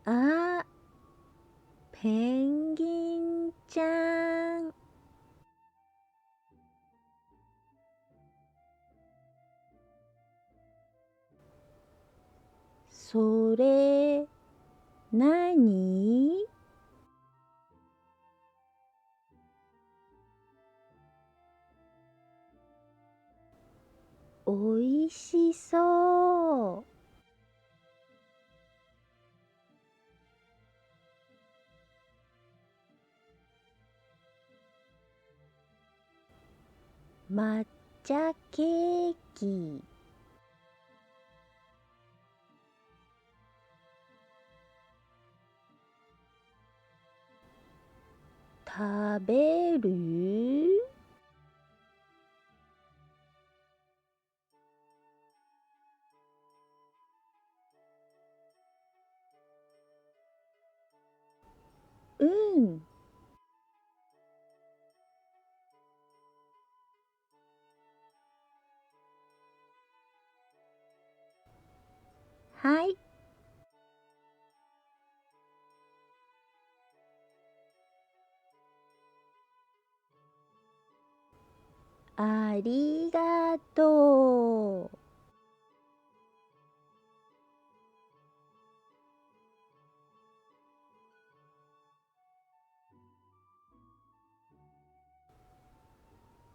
あ、ペンギンちゃん。それ、なに？おいしそう。抹茶ケーキ。食べる？うん。はい。ありがとう。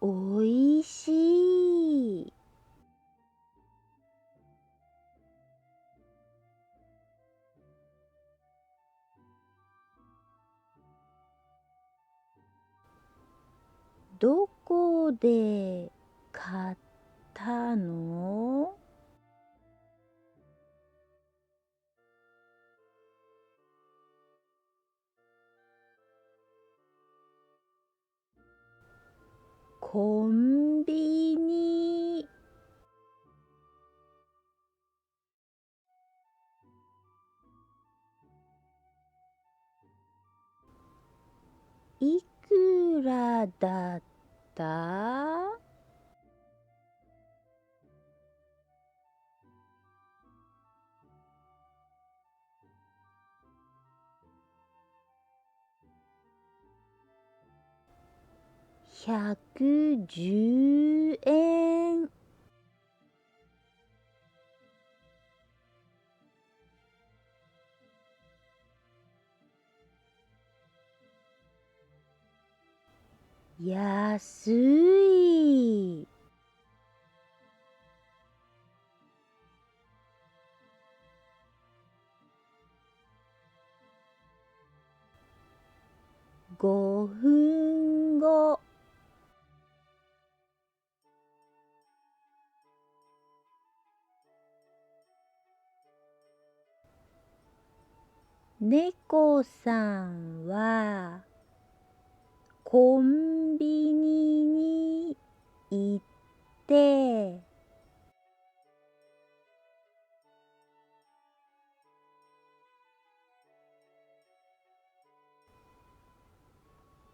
おいしい。どこで買ったの？コンビニ。いくらだった？110円。安い。5分後。猫さんはコンビニに行って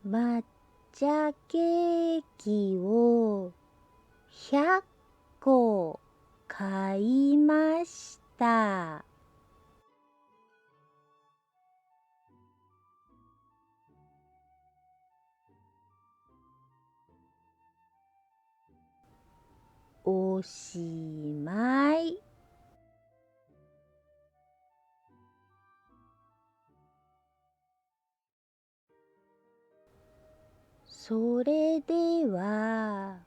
抹茶ケーキを100個買いました。おしまい。それでは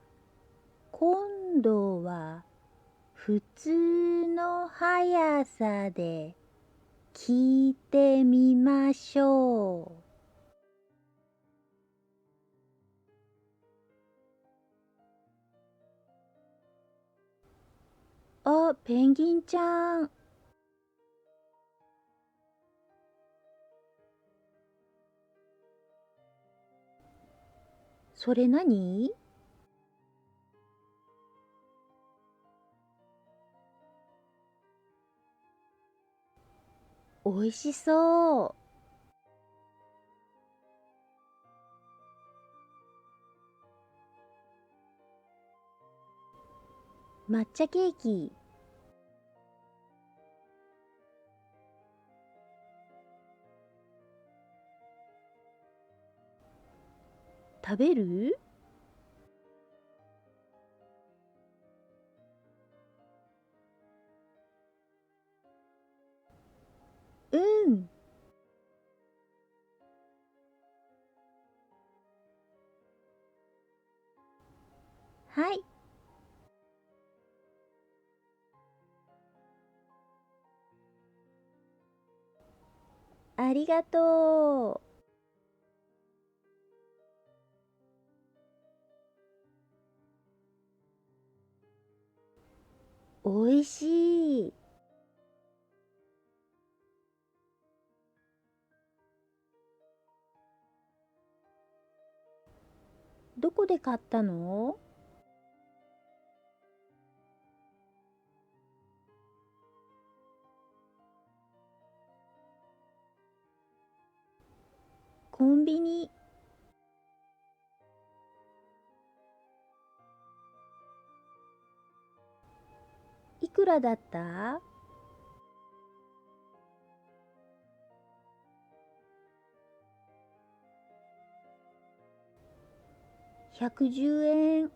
今度は普通の速さで聞いてみましょう。あ、ペンギンちゃん。それ何？おいしそう。抹茶ケーキ。食べる？うん。はい。ありがとう。おいしい。どこで買ったの？コンビニ。いくらだった？ 110 円。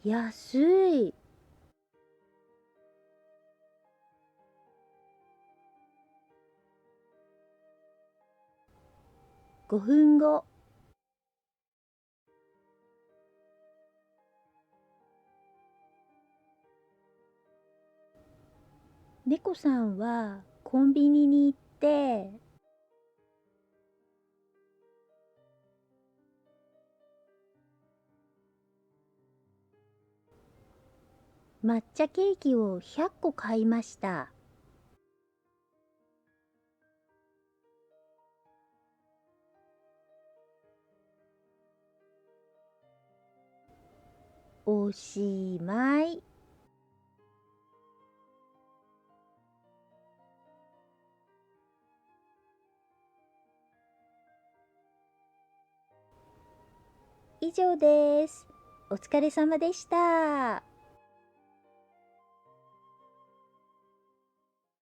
安い。5分後。猫さんはコンビニに行って抹茶ケーキを100個買いました。おしまい。以上です。お疲れ様でした。